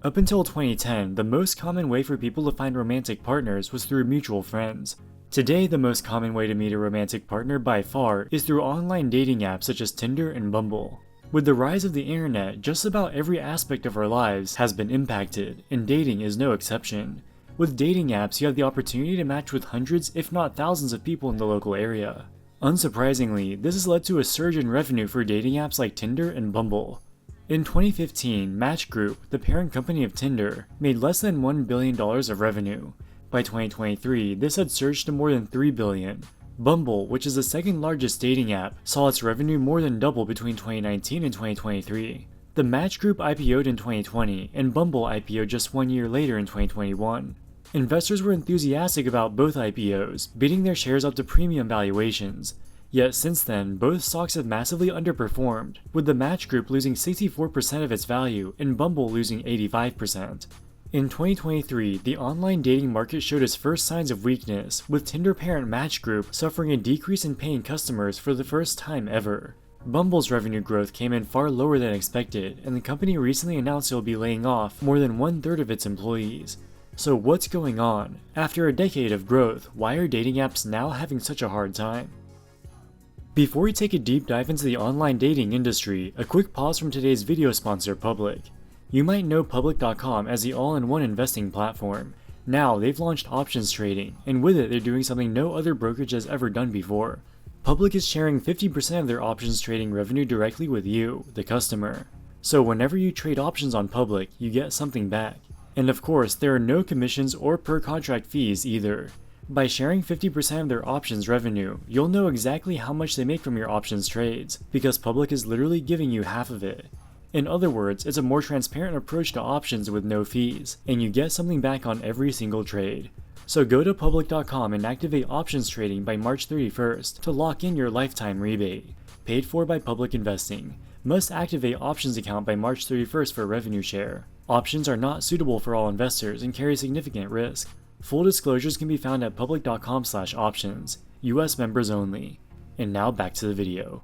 Up until 2010, the most common way for people to find romantic partners was through mutual friends. Today, the most common way to meet a romantic partner by far is through online dating apps such as Tinder and Bumble. With the rise of the internet, just about every aspect of our lives has been impacted, and dating is no exception. With dating apps, you have the opportunity to match with hundreds, if not thousands of people in the local area. Unsurprisingly, this has led to a surge in revenue for dating apps like Tinder and Bumble. In 2015, Match Group, the parent company of Tinder, made less than $1 billion of revenue. By 2023, this had surged to more than $3 billion. Bumble, which is the second largest dating app, saw its revenue more than double between 2019 and 2023. The Match Group IPO'd in 2020, and Bumble IPO'd just 1 year later in 2021. Investors were enthusiastic about both IPOs, bidding their shares up to premium valuations. Yet since then, both stocks have massively underperformed, with the Match Group losing 64% of its value and Bumble losing 85%. In 2023, the online dating market showed its first signs of weakness, with Tinder parent Match Group suffering a decrease in paying customers for the first time ever. Bumble's revenue growth came in far lower than expected, and the company recently announced it will be laying off more than 1/3 of its employees. So what's going on? After a decade of growth, why are dating apps now having such a hard time? Before we take a deep dive into the online dating industry, a quick pause from today's video sponsor, Public. You might know Public.com as the all-in-one investing platform. Now, they've launched options trading, and with it they're doing something no other brokerage has ever done before. Public is sharing 50% of their options trading revenue directly with you, the customer. So whenever you trade options on Public, you get something back. And of course, there are no commissions or per contract fees either. By sharing 50% of their options revenue, you'll know exactly how much they make from your options trades, because Public is literally giving you half of it. In other words, it's a more transparent approach to options with no fees, and you get something back on every single trade. So go to Public.com and activate options trading by March 31st to lock in your lifetime rebate. Paid for by Public Investing. Must activate options account by March 31st for revenue share. Options are not suitable for all investors and carry significant risk. Full disclosures can be found at public.com/options. US members only. And now back to the video.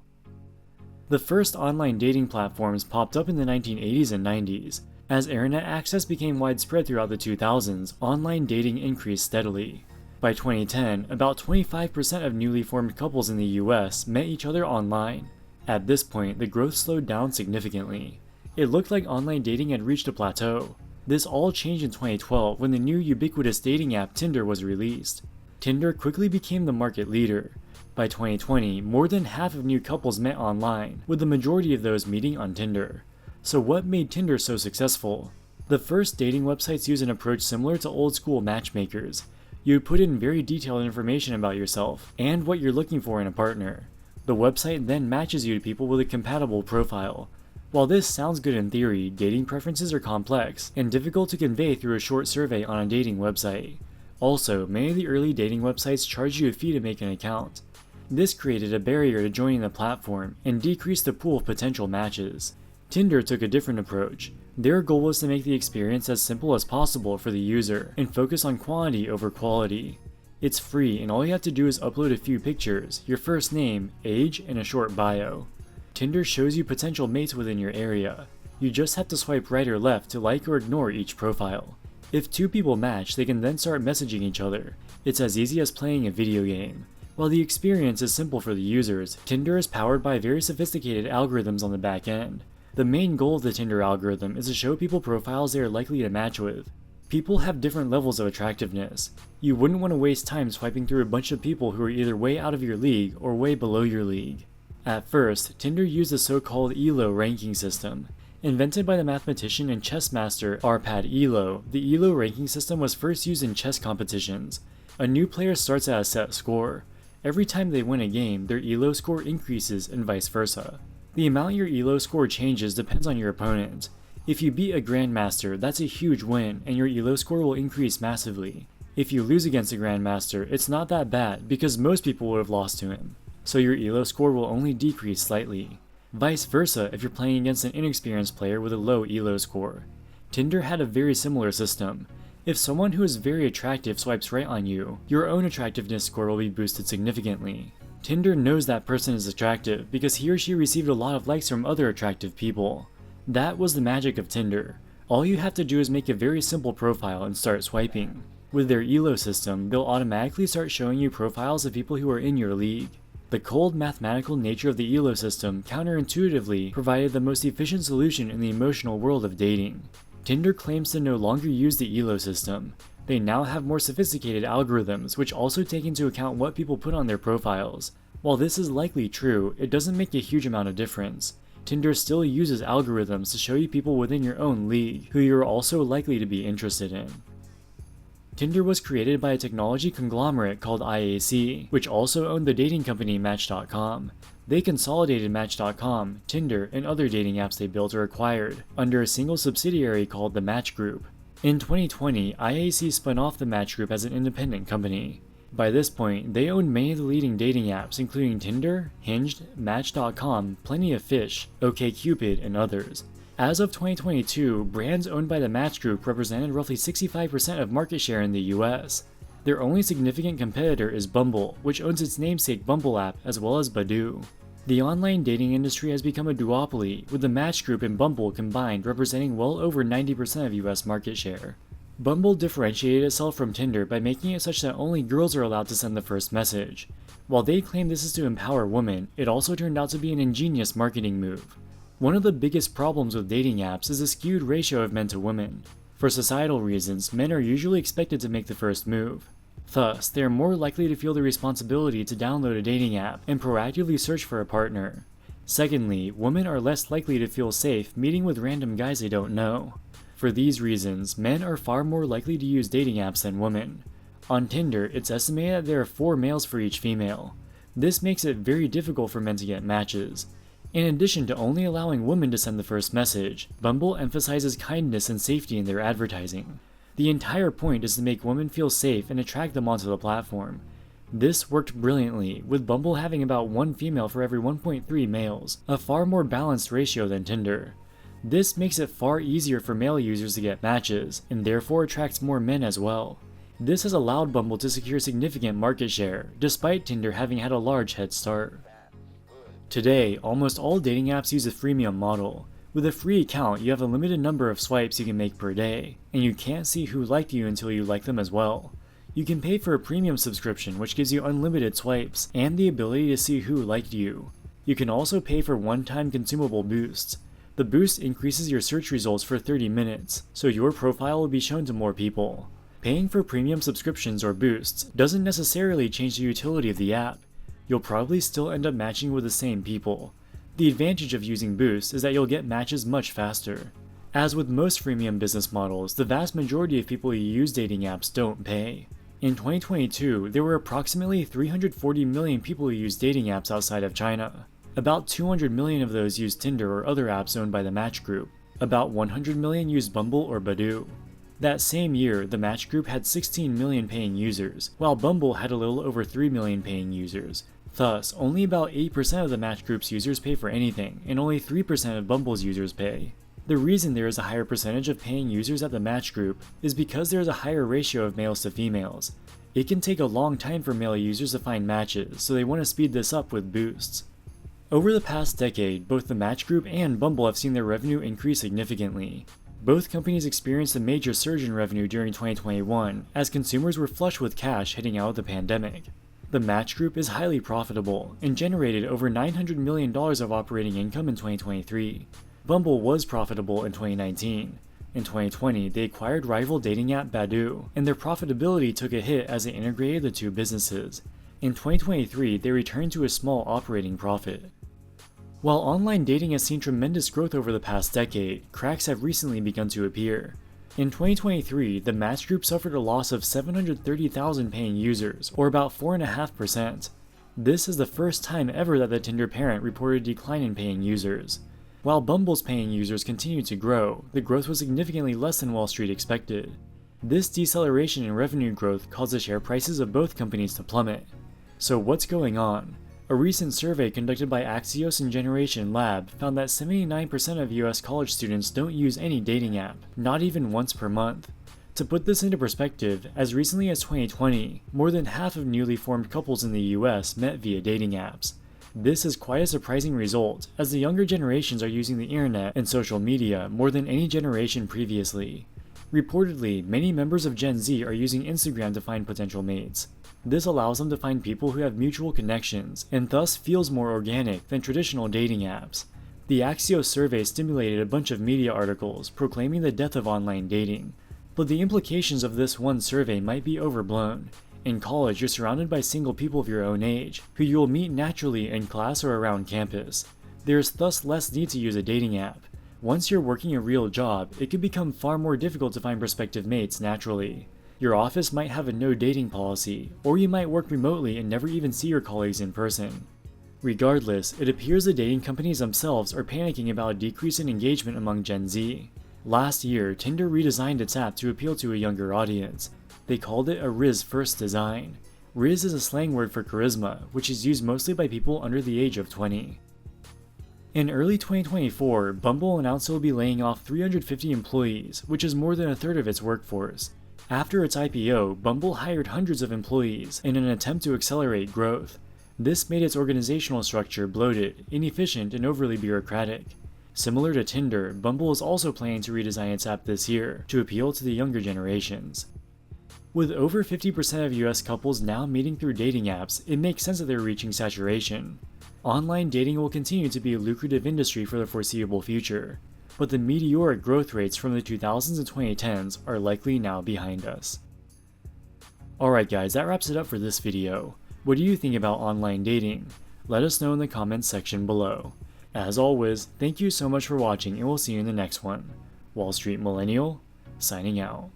The first online dating platforms popped up in the 1980s and 90s. As internet access became widespread throughout the 2000s, online dating increased steadily. By 2010, about 25% of newly formed couples in the US met each other online. At this point, the growth slowed down significantly. It looked like online dating had reached a plateau. This all changed in 2012 when the new ubiquitous dating app Tinder was released. Tinder quickly became the market leader. By 2020, more than half of new couples met online, with the majority of those meeting on Tinder. So what made Tinder so successful? The first dating websites used an approach similar to old-school matchmakers. You would put in very detailed information about yourself and what you're looking for in a partner. The website then matches you to people with a compatible profile. While this sounds good in theory, dating preferences are complex and difficult to convey through a short survey on a dating website. Also, many of the early dating websites charge you a fee to make an account. This created a barrier to joining the platform and decreased the pool of potential matches. Tinder took a different approach. Their goal was to make the experience as simple as possible for the user and focus on quantity over quality. It's free and all you have to do is upload a few pictures, your first name, age, and a short bio. Tinder shows you potential mates within your area. You just have to swipe right or left to like or ignore each profile. If two people match, they can then start messaging each other. It's as easy as playing a video game. While the experience is simple for the users, Tinder is powered by very sophisticated algorithms on the back end. The main goal of the Tinder algorithm is to show people profiles they are likely to match with. People have different levels of attractiveness. You wouldn't want to waste time swiping through a bunch of people who are either way out of your league or way below your league. At first, Tinder used the so-called ELO ranking system. Invented by the mathematician and chess master Arpad Elo, the ELO ranking system was first used in chess competitions. A new player starts at a set score. Every time they win a game, their ELO score increases and vice versa. The amount your ELO score changes depends on your opponent. If you beat a grandmaster, that's a huge win and your ELO score will increase massively. If you lose against a grandmaster, it's not that bad because most people would have lost to him. So your ELO score will only decrease slightly. Vice versa if you're playing against an inexperienced player with a low ELO score. Tinder had a very similar system. If someone who is very attractive swipes right on you, your own attractiveness score will be boosted significantly. Tinder knows that person is attractive because he or she received a lot of likes from other attractive people. That was the magic of Tinder. All you have to do is make a very simple profile and start swiping. With their ELO system, they'll automatically start showing you profiles of people who are in your league. The cold mathematical nature of the ELO system counterintuitively provided the most efficient solution in the emotional world of dating. Tinder claims to no longer use the ELO system. They now have more sophisticated algorithms which also take into account what people put on their profiles. While this is likely true, it doesn't make a huge amount of difference. Tinder still uses algorithms to show you people within your own league who you're also likely to be interested in. Tinder was created by a technology conglomerate called IAC, which also owned the dating company Match.com. They consolidated Match.com, Tinder, and other dating apps they built or acquired under a single subsidiary called the Match Group. In 2020, IAC spun off the Match Group as an independent company. By this point, they owned many of the leading dating apps including Tinder, Hinged, Match.com, Plenty of Fish, OkCupid, and others. As of 2022, brands owned by the Match Group represented roughly 65% of market share in the US. Their only significant competitor is Bumble, which owns its namesake Bumble app as well as Badoo. The online dating industry has become a duopoly, with the Match Group and Bumble combined representing well over 90% of US market share. Bumble differentiated itself from Tinder by making it such that only girls are allowed to send the first message. While they claim this is to empower women, it also turned out to be an ingenious marketing move. One of the biggest problems with dating apps is a skewed ratio of men to women. For societal reasons, men are usually expected to make the first move. Thus, they are more likely to feel the responsibility to download a dating app and proactively search for a partner. Secondly, women are less likely to feel safe meeting with random guys they don't know. For these reasons, men are far more likely to use dating apps than women. On Tinder, it's estimated that there are 4 males for each female. This makes it very difficult for men to get matches. In addition to only allowing women to send the first message, Bumble emphasizes kindness and safety in their advertising. The entire point is to make women feel safe and attract them onto the platform. This worked brilliantly, with Bumble having about 1 female for every 1.3 males, a far more balanced ratio than Tinder. This makes it far easier for male users to get matches, and therefore attracts more men as well. This has allowed Bumble to secure significant market share, despite Tinder having had a large head start. Today, almost all dating apps use a freemium model. With a free account, you have a limited number of swipes you can make per day, and you can't see who liked you until you like them as well. You can pay for a premium subscription which gives you unlimited swipes, and the ability to see who liked you. You can also pay for one-time consumable boosts. The boost increases your search results for 30 minutes, so your profile will be shown to more people. Paying for premium subscriptions or boosts doesn't necessarily change the utility of the app. You'll probably still end up matching with the same people. The advantage of using boosts is that you'll get matches much faster. As with most freemium business models, the vast majority of people who use dating apps don't pay. In 2022, there were approximately 340 million people who use dating apps outside of China. About 200 million of those used Tinder or other apps owned by the Match Group. About 100 million used Bumble or Badoo. That same year, the Match Group had 16 million paying users, while Bumble had a little over 3 million paying users. Thus, only about 8% of the Match Group's users pay for anything, and only 3% of Bumble's users pay. The reason there is a higher percentage of paying users at the Match Group is because there is a higher ratio of males to females. It can take a long time for male users to find matches, so they want to speed this up with boosts. Over the past decade, both the Match Group and Bumble have seen their revenue increase significantly. Both companies experienced a major surge in revenue during 2021, as consumers were flush with cash heading out of the pandemic. The Match Group is highly profitable, and generated over $900 million of operating income in 2023. Bumble was profitable in 2019. In 2020, they acquired rival dating app Badoo, and their profitability took a hit as they integrated the two businesses. In 2023, they returned to a small operating profit. While online dating has seen tremendous growth over the past decade, cracks have recently begun to appear. In 2023, the Match Group suffered a loss of 730,000 paying users, or about 4.5%. This is the first time ever that the Tinder parent reported a decline in paying users. While Bumble's paying users continued to grow, the growth was significantly less than Wall Street expected. This deceleration in revenue growth caused the share prices of both companies to plummet. So what's going on? A recent survey conducted by Axios and Generation Lab found that 79% of US college students don't use any dating app, not even once per month. To put this into perspective, as recently as 2020, more than half of newly formed couples in the US met via dating apps. This is quite a surprising result, as the younger generations are using the internet and social media more than any generation previously. Reportedly, many members of Gen Z are using Instagram to find potential mates. This allows them to find people who have mutual connections, and thus feels more organic than traditional dating apps. The Axios survey stimulated a bunch of media articles proclaiming the death of online dating. But the implications of this one survey might be overblown. In college, you're surrounded by single people of your own age, who you will meet naturally in class or around campus. There is thus less need to use a dating app. Once you're working a real job, it could become far more difficult to find prospective mates naturally. Your office might have a no dating policy, or you might work remotely and never even see your colleagues in person. Regardless, it appears the dating companies themselves are panicking about a decrease in engagement among Gen Z. Last year, Tinder redesigned its app to appeal to a younger audience. They called it a Riz-first design. Riz is a slang word for charisma, which is used mostly by people under the age of 20. In early 2024, Bumble announced it will be laying off 350 employees, which is more than a third of its workforce. After its IPO, Bumble hired hundreds of employees in an attempt to accelerate growth. This made its organizational structure bloated, inefficient, and overly bureaucratic. Similar to Tinder, Bumble is also planning to redesign its app this year to appeal to the younger generations. With over 50% of US couples now meeting through dating apps, it makes sense that they're reaching saturation. Online dating will continue to be a lucrative industry for the foreseeable future, but the meteoric growth rates from the 2000s and 2010s are likely now behind us. Alright guys, that wraps it up for this video. What do you think about online dating? Let us know in the comments section below. As always, thank you so much for watching and we'll see you in the next one. Wall Street Millennial, signing out.